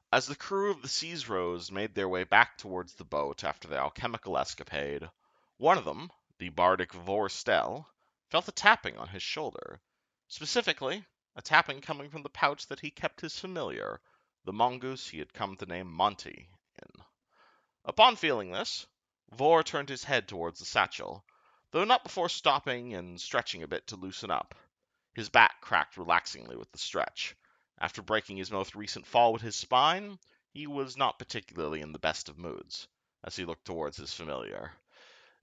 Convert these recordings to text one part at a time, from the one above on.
As the crew of the Seas Rose made their way back towards the boat after the alchemical escapade, one of them, the bardic Vorstel, felt a tapping on his shoulder. Specifically, a tapping coming from the pouch that he kept his familiar, the mongoose he had come to name Monty, in. Upon feeling this, Vor turned his head towards the satchel, though not before stopping and stretching a bit to loosen up. His back cracked relaxingly with the stretch. After breaking his most recent fall with his spine, he was not particularly in the best of moods, as he looked towards his familiar.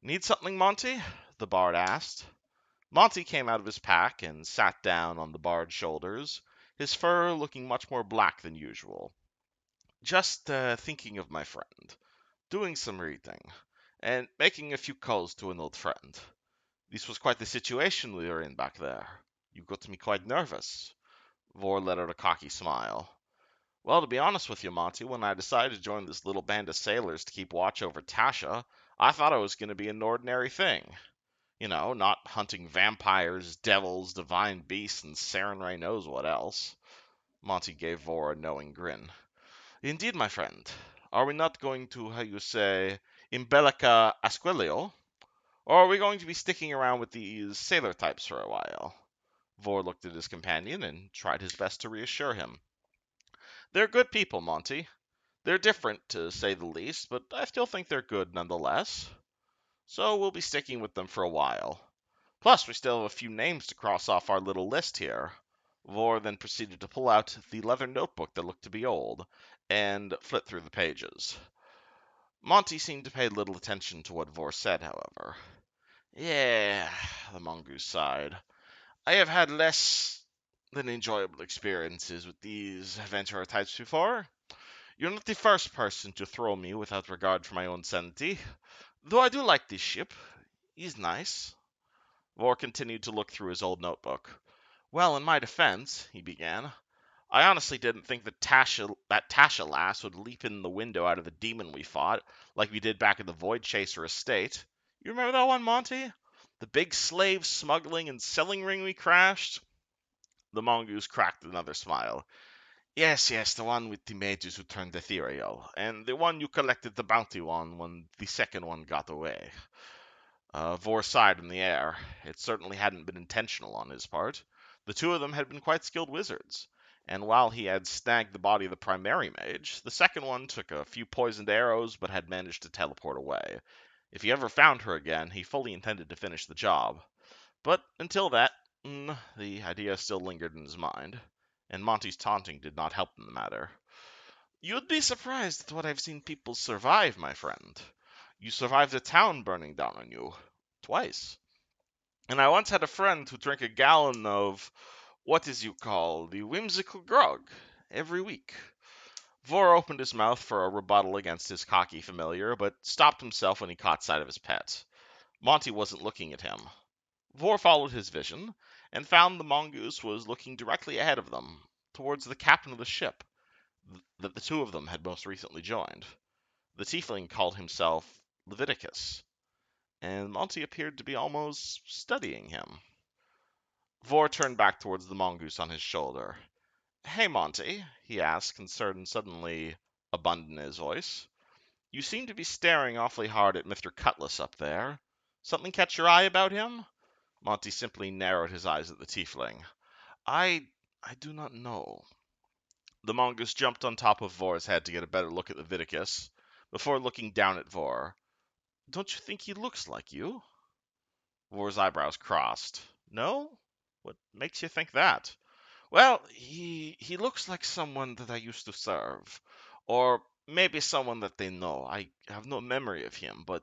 Need something, Monty? The bard asked. Monty came out of his pack and sat down on the bard's shoulders, his fur looking much more black than usual. Just thinking of my friend, doing some reading, and making a few calls to an old friend. This was quite the situation we were in back there. You got me quite nervous. Vor let out a cocky smile. Well, to be honest with you, Monty, when I decided to join this little band of sailors to keep watch over Tasha, I thought it was going to be an ordinary thing. You know, not hunting vampires, devils, divine beasts, and Sarenrae knows what else. Monty gave Vor a knowing grin. Indeed, my friend. Are we not going to, how you say, imbellica asquilio? Or are we going to be sticking around with these sailor types for a while? Vor looked at his companion and tried his best to reassure him. They're good people, Monty. They're different, to say the least, but I still think they're good nonetheless. So we'll be sticking with them for a while. Plus, we still have a few names to cross off our little list here. Vor then proceeded to pull out the leather notebook that looked to be old and flip through the pages. Monty seemed to pay little attention to what Vor said, however. Yeah, the mongoose sighed. I have had less than enjoyable experiences with these adventurer types before. You're not the first person to throw me without regard for my own sanity. Though I do like this ship. He's nice. Vor continued to look through his old notebook. Well, in my defense, he began, I honestly didn't think that Tasha lass would leap in the window out of the demon we fought, like we did back in the Void Chaser estate. You remember that one, Monty? The big slave smuggling and selling ring we crashed? The mongoose cracked another smile. Yes, yes, the one with the mages who turned ethereal, and the one you collected the bounty on when the second one got away. Vor sighed in the air. It certainly hadn't been intentional on his part. The two of them had been quite skilled wizards, and while he had snagged the body of the primary mage, the second one took a few poisoned arrows but had managed to teleport away. If he ever found her again, he fully intended to finish the job. But until that, the idea still lingered in his mind, and Monty's taunting did not help in the matter. You'd be surprised at what I've seen people survive, my friend. You survived a town burning down on you. Twice. And I once had a friend who drank a gallon of what is you call the whimsical grog every week. Vor opened his mouth for a rebuttal against his cocky familiar, but stopped himself when he caught sight of his pet. Monty wasn't looking at him. Vor followed his vision, and found the mongoose was looking directly ahead of them, towards the captain of the ship that the two of them had most recently joined. The tiefling called himself Leviticus, and Monty appeared to be almost studying him. Vor turned back towards the mongoose on his shoulder. Hey, Monty, he asked, concern suddenly abundant in his voice. You seem to be staring awfully hard at Mr. Cutlass up there. Something catch your eye about him? Monty simply narrowed his eyes at the tiefling. I do not know. The mongoose jumped on top of Vor's head to get a better look at Leviticus, before looking down at Vor. Don't you think he looks like you? Vor's eyebrows crossed. No? What makes you think that? Well, he looks like someone that I used to serve, or maybe someone that they know. I have no memory of him, but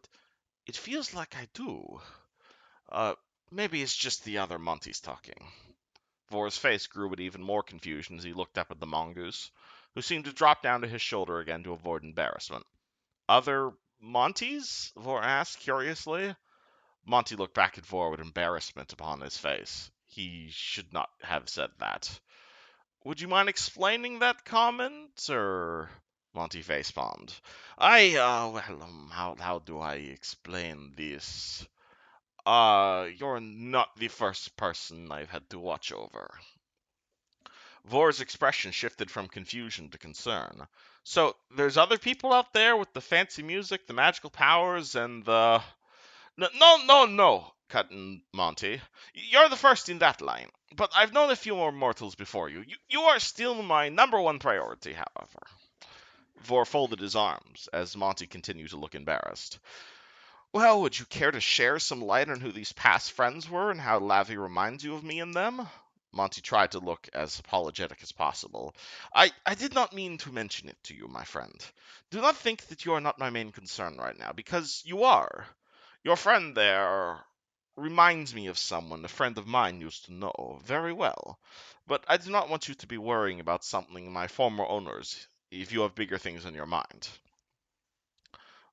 it feels like I do. Uh, maybe it's just the other Monty's talking. Vor's face grew with even more confusion as he looked up at the mongoose, who seemed to drop down to his shoulder again to avoid embarrassment. Other Montys? Vor asked curiously. Monty looked back at Vor with embarrassment upon his face. He should not have said that. Would you mind explaining that comment, or Monty facepalmed. How do I explain this? You're not the first person I've had to watch over. Vor's expression shifted from confusion to concern. So, there's other people out there with the fancy music, the magical powers, and the. No, cut in Monty. You're the first in that line. But I've known a few more mortals before you. You are still my number one priority, however. Vor folded his arms as Monty continued to look embarrassed. Well, would you care to share some light on who these past friends were and how Lavi reminds you of me and them? Monty tried to look as apologetic as possible. I did not mean to mention it to you, my friend. Do not think that you are not my main concern right now, because you are. Your friend there reminds me of someone a friend of mine used to know very well. But I do not want you to be worrying about something my former owners if you have bigger things on your mind.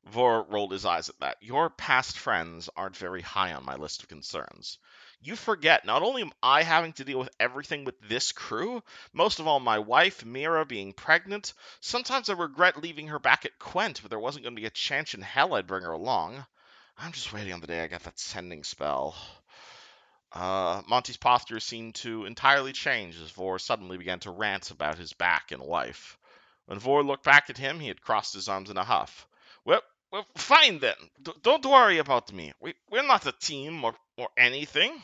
Vor rolled his eyes at that. Your past friends aren't very high on my list of concerns. You forget, not only am I having to deal with everything with this crew, most of all my wife, Mira, being pregnant. Sometimes I regret leaving her back at Quent, but there wasn't going to be a chance in hell I'd bring her along. I'm just waiting on the day I get that sending spell. Monty's posture seemed to entirely change as Vor suddenly began to rant about his back and wife. When Vor looked back at him, he had crossed his arms in a huff. Well, well, fine then. Don't worry about me. We're not a team or anything.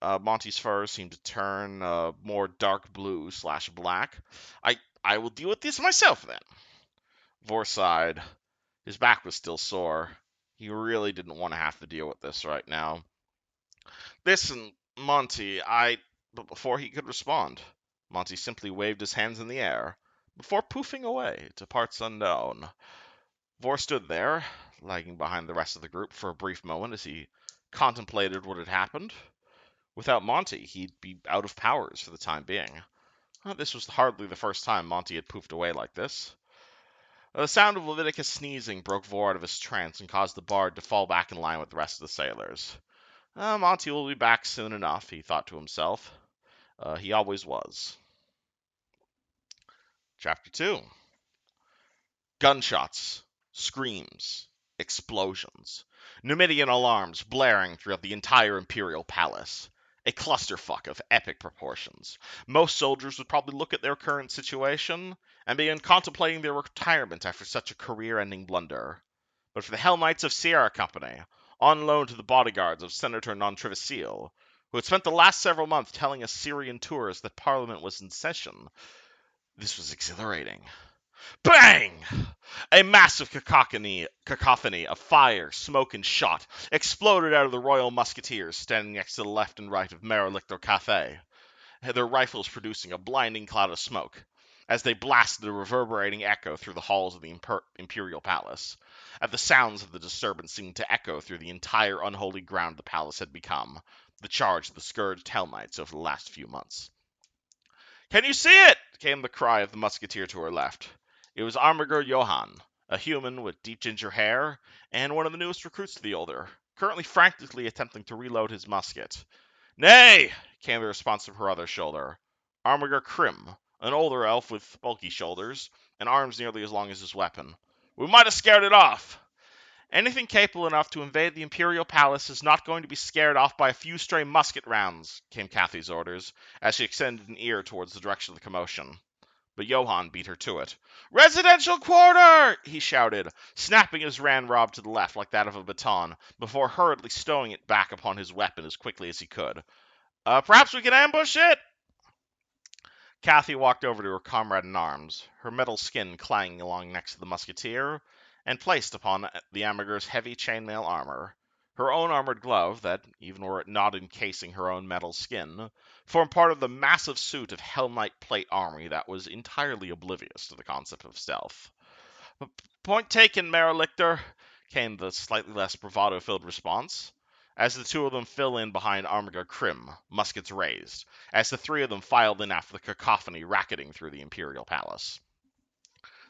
Monty's fur seemed to turn more dark blue slash black. I will deal with this myself then. Vor sighed. His back was still sore. He really didn't want to have to deal with this right now. Listen, Monty, But before he could respond, Monty simply waved his hands in the air before poofing away to parts unknown. Vor stood there, lagging behind the rest of the group for a brief moment as he contemplated what had happened. Without Monty, he'd be out of powers for the time being. This was hardly the first time Monty had poofed away like this. The sound of Leviticus sneezing broke Vor out of his trance and caused the bard to fall back in line with the rest of the sailors. Monty will be back soon enough, he thought to himself. He always was. Chapter 2. Gunshots, screams, explosions. Numidian alarms blaring throughout the entire Imperial Palace. A clusterfuck of epic proportions. Most soldiers would probably look at their current situation and begin contemplating their retirement after such a career-ending blunder. But for the Hell Knights of Sierra Company, on loan to the bodyguards of Senator Nontrivicile, who had spent the last several months telling Assyrian tourists that Parliament was in session, this was exhilarating. Bang! A massive cacophony of fire, smoke, and shot exploded out of the Royal Musketeers standing next to the left and right of Marilictor Cafe, their rifles producing a blinding cloud of smoke, as they blasted a reverberating echo through the halls of the Imperial Palace. As the sounds of the disturbance seemed to echo through the entire unholy ground the palace had become, the charge of the scourged Hell Knights over the last few months. "Can you see it?" came the cry of the musketeer to her left. It was Armiger Johann, a human with deep ginger hair, and one of the newest recruits to the Order, currently frantically attempting to reload his musket. "Nay!" came the response from her other shoulder. Armiger Krim, an older elf with bulky shoulders, and arms nearly as long as his weapon. "We might have scared it off." "Anything capable enough to invade the Imperial Palace is not going to be scared off by a few stray musket rounds," came Kathy's orders, as she extended an ear towards the direction of the commotion. But Johann beat her to it. "Residential quarter!" he shouted, snapping his ramrod to the left like that of a baton, before hurriedly stowing it back upon his weapon as quickly as he could. Perhaps we can ambush it?" Kathy walked over to her comrade in arms, her metal skin clanging along next to the musketeer, and placed upon the Amberger's heavy chainmail armor. Her own armored glove, that, even were it not encasing her own metal skin, formed part of the massive suit of Hell Knight plate armor that was entirely oblivious to the concept of stealth. "Point taken, Marilictor," came the slightly less bravado-filled response, as the two of them fell in behind Armiger Krim, muskets raised, as the three of them filed in after the cacophony racketing through the Imperial Palace.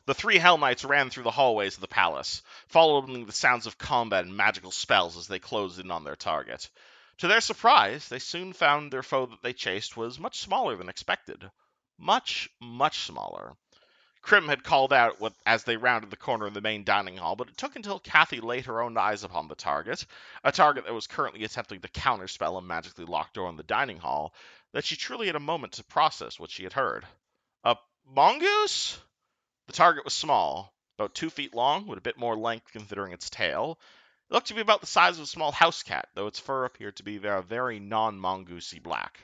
The three Hell Knights ran through the hallways of the palace, following the sounds of combat and magical spells as they closed in on their target. To their surprise, they soon found their foe that they chased was much smaller than expected. Much, much smaller. Krim had called out as they rounded the corner of the main dining hall, but it took until Kathy laid her own eyes upon the target, a target that was currently attempting to counterspell a magically locked door in the dining hall, that she truly had a moment to process what she had heard. A mongoose? The target was small, about 2 feet long, with a bit more length considering its tail. It looked to be about the size of a small house cat, though its fur appeared to be very non-mongoosey black.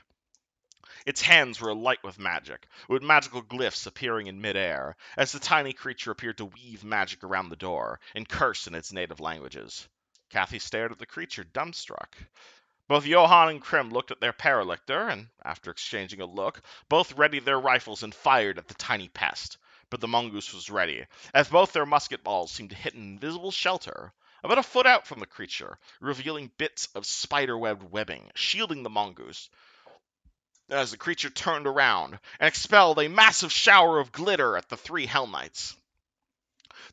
Its hands were alight with magical glyphs appearing in midair, as the tiny creature appeared to weave magic around the door and curse in its native languages. Kathy stared at the creature, dumbstruck. Both Johann and Krim looked at their paralictor, and after exchanging a look, both readied their rifles and fired at the tiny pest. But the mongoose was ready, as both their musket balls seemed to hit an invisible shelter, about a foot out from the creature, revealing bits of spider-webbed webbing, shielding the mongoose, as the creature turned around and expelled a massive shower of glitter at the three Hell Knights.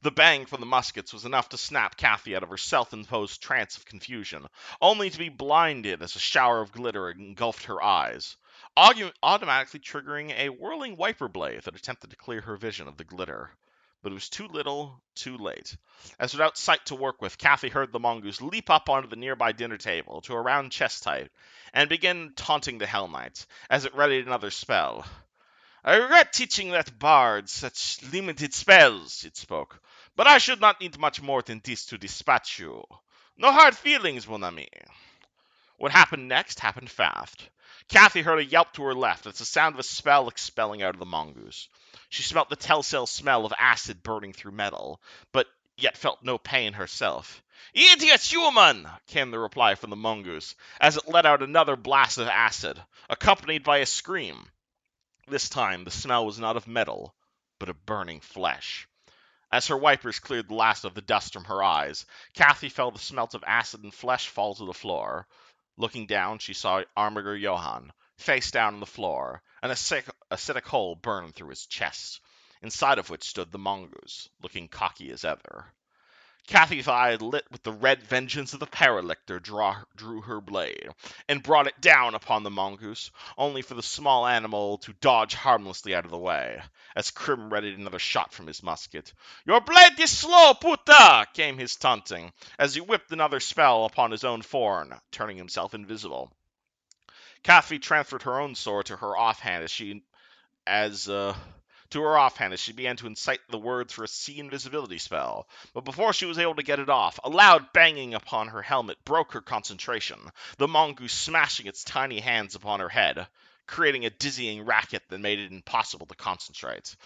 The bang from the muskets was enough to snap Kathy out of her self-imposed trance of confusion, only to be blinded as a shower of glitter engulfed her eyes, automatically triggering a whirling wiper blade that attempted to clear her vision of the glitter. But it was too little, too late. As without sight to work with, Kathy heard the mongoose leap up onto the nearby dinner table to a round chest height and begin taunting the Hell Knights as it readied another spell. I regret teaching that bard such limited spells, it spoke, but I should not need much more than this to dispatch you. No hard feelings, mon ami. What happened next happened fast. Kathy heard a yelp to her left as the sound of a spell expelling out of the mongoose. She smelt the telltale smell of acid burning through metal, but yet felt no pain herself. Idiot human! Came the reply from the mongoose, as it let out another blast of acid, accompanied by a scream. This time the smell was not of metal, but of burning flesh. As her wipers cleared the last of the dust from her eyes, Kathy felt the smelt of acid and flesh fall to the floor. Looking down, she saw Armiger Johann, face down on the floor, an acidic hole burned through his chest, inside of which stood the mongoose, looking cocky as ever. Kathy's eye, lit with the red vengeance of the paralictor, drew her blade, and brought it down upon the mongoose, only for the small animal to dodge harmlessly out of the way, as Krim readied another shot from his musket. "Your blade is slow, puta!" came his taunting, as he whipped another spell upon his own form, turning himself invisible. Kathy transferred her own sword to her offhand as she began to incite the words for a sea invisibility spell, but before she was able to get it off, a loud banging upon her helmet broke her concentration, the mongoose smashing its tiny hands upon her head, creating a dizzying racket that made it impossible to concentrate.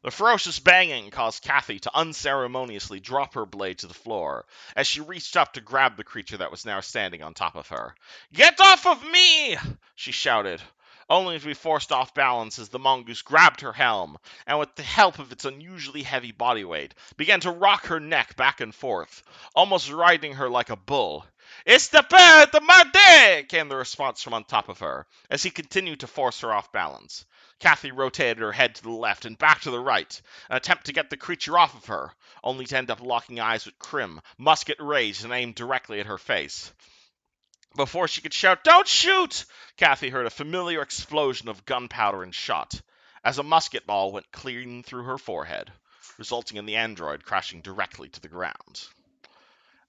The ferocious banging caused Kathy to unceremoniously drop her blade to the floor as she reached up to grab the creature that was now standing on top of her. "Get off of me!" she shouted, only to be forced off balance as the mongoose grabbed her helm and, with the help of its unusually heavy body weight, began to rock her neck back and forth, almost riding her like a bull. "It's the père de Marde!" came the response from on top of her, as he continued to force her off balance. Kathy rotated her head to the left and back to the right, an attempt to get the creature off of her, only to end up locking eyes with Krim, musket raised and aimed directly at her face. Before she could shout, "Don't shoot!" Kathy heard a familiar explosion of gunpowder and shot, as a musket ball went clean through her forehead, resulting in the android crashing directly to the ground.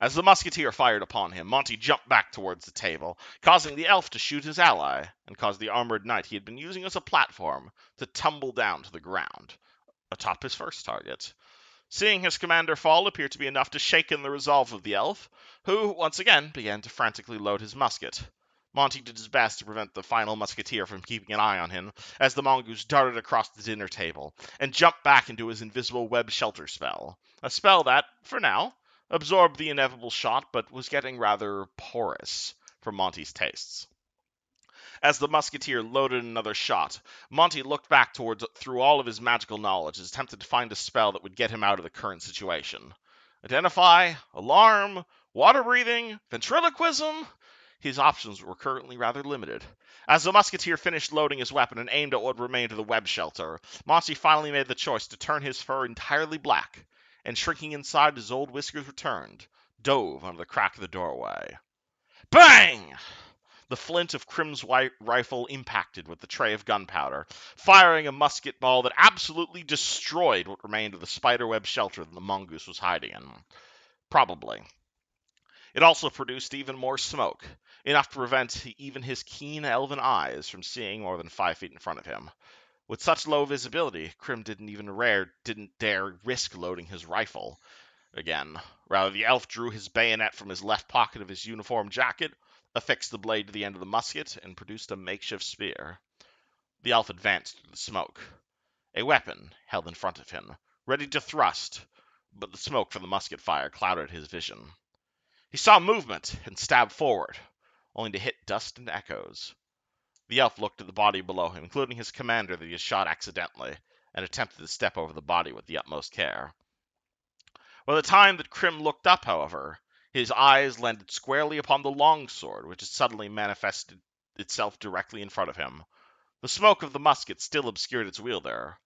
As the musketeer fired upon him, Monty jumped back towards the table, causing the elf to shoot his ally, and caused the armored knight he had been using as a platform to tumble down to the ground, atop his first target. Seeing his commander fall appeared to be enough to shake in the resolve of the elf, who, once again, began to frantically load his musket. Monty did his best to prevent the final musketeer from keeping an eye on him, as the mongoose darted across the dinner table, and jumped back into his invisible web shelter spell. A spell that, for now, absorbed the inevitable shot, but was getting rather porous for Monty's tastes. As the musketeer loaded another shot, Monty looked back through all of his magical knowledge and attempted to find a spell that would get him out of the current situation. Identify, alarm, water breathing, ventriloquism? His options were currently rather limited. As the musketeer finished loading his weapon and aimed at what remained of the web shelter, Monty finally made the choice to turn his fur entirely black, and shrinking inside his old whiskers returned, dove under the crack of the doorway. Bang! The flint of Krim's rifle impacted with the tray of gunpowder, firing a musket ball that absolutely destroyed what remained of the spiderweb shelter that the mongoose was hiding in. Probably. It also produced even more smoke. enough to prevent even his keen elven eyes from seeing more than 5 feet in front of him. With such low visibility, Krim didn't dare risk loading his rifle again. Rather, the elf drew his bayonet from his left pocket of his uniform jacket, affixed the blade to the end of the musket, and produced a makeshift spear. The elf advanced through the smoke, a weapon held in front of him, ready to thrust, but the smoke from the musket fire clouded his vision. He saw movement and stabbed forward, only to hit dust and echoes. The elf looked at the body below him, including his commander that he had shot accidentally, and attempted to step over the body with the utmost care. By the time that Krim looked up, however, his eyes landed squarely upon the longsword, which had suddenly manifested itself directly in front of him. The smoke of the musket still obscured its wielder,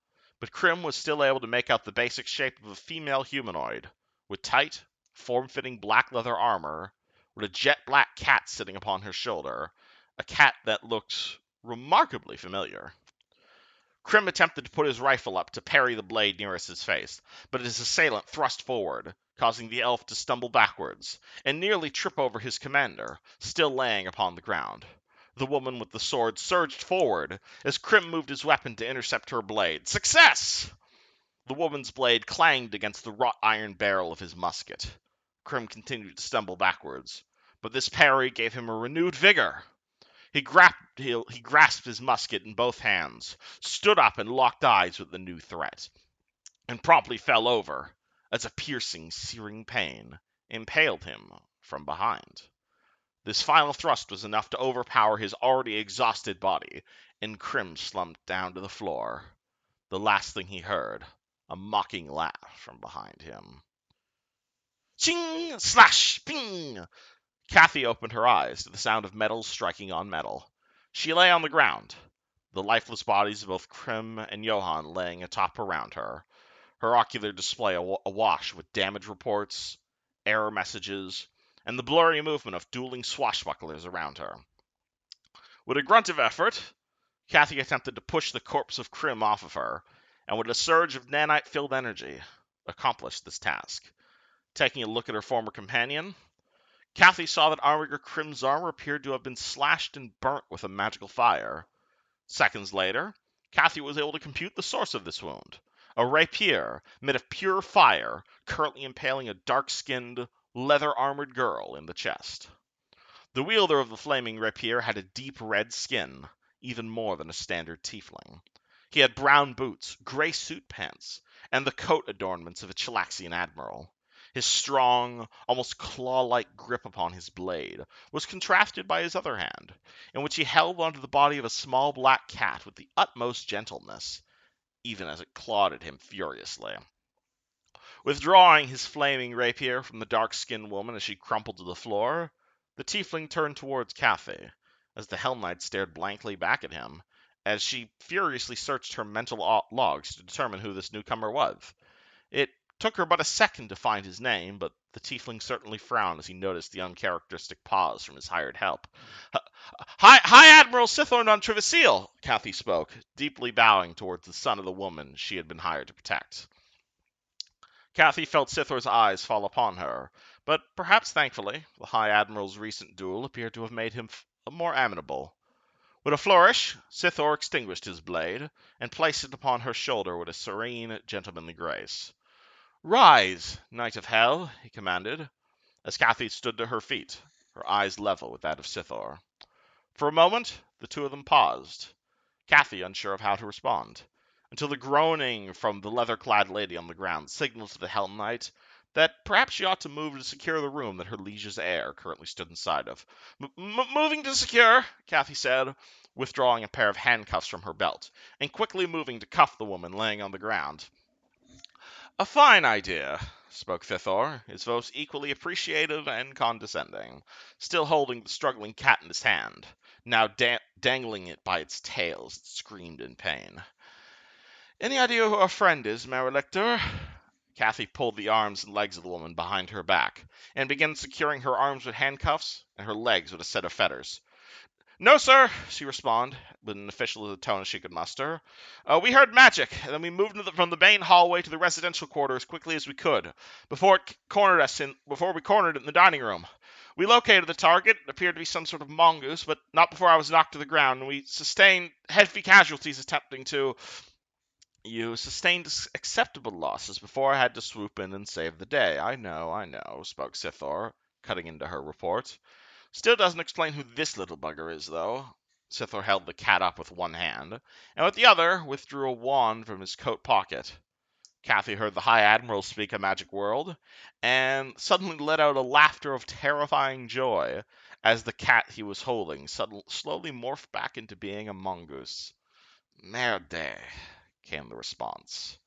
but Krim was still able to make out the basic shape of a female humanoid, with tight, form-fitting black leather armor, with a jet-black cat sitting upon her shoulder, a cat that looked remarkably familiar. Krim attempted to put his rifle up to parry the blade nearest his face, but his assailant thrust forward, causing the elf to stumble backwards, and nearly trip over his commander, still laying upon the ground. The woman with the sword surged forward as Krim moved his weapon to intercept her blade. Success! The woman's blade clanged against the wrought iron barrel of his musket. Krim continued to stumble backwards, but this parry gave him a renewed vigor. He grasped his musket in both hands, stood up and locked eyes with the new threat, and promptly fell over as a piercing, searing pain impaled him from behind. This final thrust was enough to overpower his already exhausted body, and Krim slumped down to the floor. The last thing he heard, a mocking laugh from behind him. Ching! Slash! Ping! Kathy opened her eyes to the sound of metal striking on metal. She lay on the ground, the lifeless bodies of both Krim and Johann laying atop around her, her ocular display awash with damage reports, error messages, and the blurry movement of dueling swashbucklers around her. With a grunt of effort, Kathy attempted to push the corpse of Krim off of her, and with a surge of nanite-filled energy, accomplished this task. Taking a look at her former companion, Kathy saw that Armiger Krim's armor appeared to have been slashed and burnt with a magical fire. Seconds later, Kathy was able to compute the source of this wound. A rapier made of pure fire, currently impaling a dark-skinned, leather-armored girl in the chest. The wielder of the flaming rapier had a deep red skin, even more than a standard tiefling. He had brown boots, gray suit pants, and the coat adornments of a Chilaxian admiral. His strong, almost claw-like grip upon his blade was contrasted by his other hand, in which he held onto the body of a small black cat with the utmost gentleness, even as it clawed at him furiously. Withdrawing his flaming rapier from the dark-skinned woman as she crumpled to the floor, the tiefling turned towards Cathay, as the Hell Knight stared blankly back at him, as she furiously searched her mental logs to determine who this newcomer was. It took her but a second to find his name, but the tiefling certainly frowned as he noticed the uncharacteristic pause from his hired help. High Admiral Sithorn on Trivisiel, Cathy spoke, deeply bowing towards the son of the woman she had been hired to protect. Cathy felt Sithor's eyes fall upon her, but perhaps thankfully, the High Admiral's recent duel appeared to have made him more amenable. With a flourish, Sithor extinguished his blade, and placed it upon her shoulder with a serene, gentlemanly grace. "Rise, Knight of Hell," he commanded, as Cathy stood to her feet, her eyes level with that of Sithor. For a moment, the two of them paused, Cathy unsure of how to respond, until the groaning from the leather-clad lady on the ground signaled to the Hell Knight that perhaps she ought to move to secure the room that her liege's heir currently stood inside of. Moving to secure," Cathy said, withdrawing a pair of handcuffs from her belt, and quickly moving to cuff the woman laying on the ground. "A fine idea," spoke Thithor, his voice equally appreciative and condescending, still holding the struggling cat in his hand, now dangling it by its tail as it screamed in pain. "Any idea who our friend is, Marilector?" Cathy pulled the arms and legs of the woman behind her back, and began securing her arms with handcuffs and her legs with a set of fetters. "No, sir," she responded, with an official tone as she could muster. "We heard magic, and then we moved from the main hallway to the residential quarter as quickly as we could, before we cornered it in the dining room. We located the target. It appeared to be some sort of mongoose, but not before I was knocked to the ground. We sustained heavy casualties attempting to. You sustained acceptable losses before I had to swoop in and save the day. I know, spoke Sithor, cutting into her report. Still doesn't explain who this little bugger is, though. Sithor held the cat up with one hand, and with the other withdrew a wand from his coat pocket. Kathy heard the High Admiral speak a magic word, and suddenly let out a laughter of terrifying joy as the cat he was holding slowly morphed back into being a mongoose. Merde, came the response.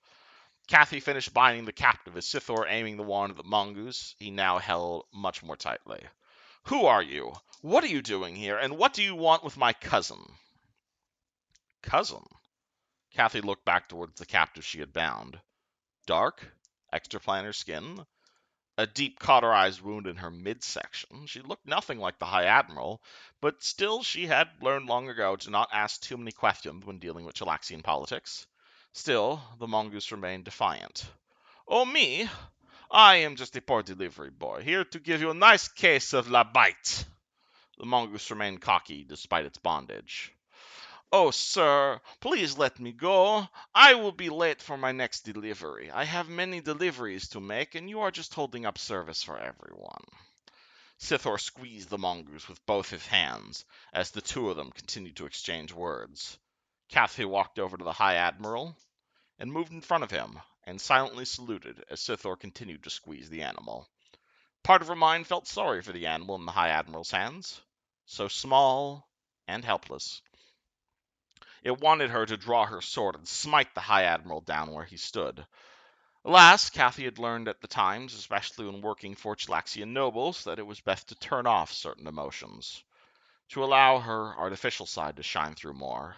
Kathy finished binding the captive as Sithor aiming the wand at the mongoose he now held much more tightly. Who are you? What are you doing here? And what do you want with my cousin? Cousin? Kathy looked back towards the captive she had bound. Dark, extraplanar skin, a deep cauterized wound in her midsection. She looked nothing like the High Admiral, but still she had learned long ago to not ask too many questions when dealing with Chilaxian politics. Still, the mongoose remained defiant. Oh, me? I am just a poor delivery boy, here to give you a nice case of la bite. The mongoose remained cocky despite its bondage. Oh, sir, please let me go. I will be late for my next delivery. I have many deliveries to make, and you are just holding up service for everyone. Sithor squeezed the mongoose with both his hands as the two of them continued to exchange words. Cathy walked over to the High Admiral and moved in front of him and silently saluted as Sithor continued to squeeze the animal. Part of her mind felt sorry for the animal in the High Admiral's hands, so small and helpless. It wanted her to draw her sword and smite the High Admiral down where he stood. Alas, Cathy had learned at the times, especially when working for Chilaxian nobles, that it was best to turn off certain emotions, to allow her artificial side to shine through more.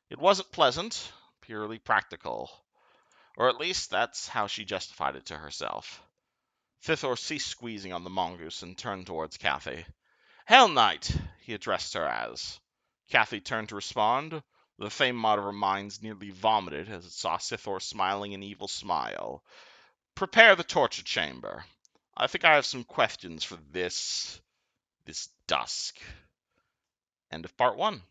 It wasn't pleasant, purely practical, or at least that's how she justified it to herself. Thithor ceased squeezing on the mongoose and turned towards Cathy. Hell Knight, he addressed her as. Cathy turned to respond. The fame mod of her minds nearly vomited as it saw Sithor smiling an evil smile. Prepare the torture chamber. I think I have some questions for this dusk. End of part 1.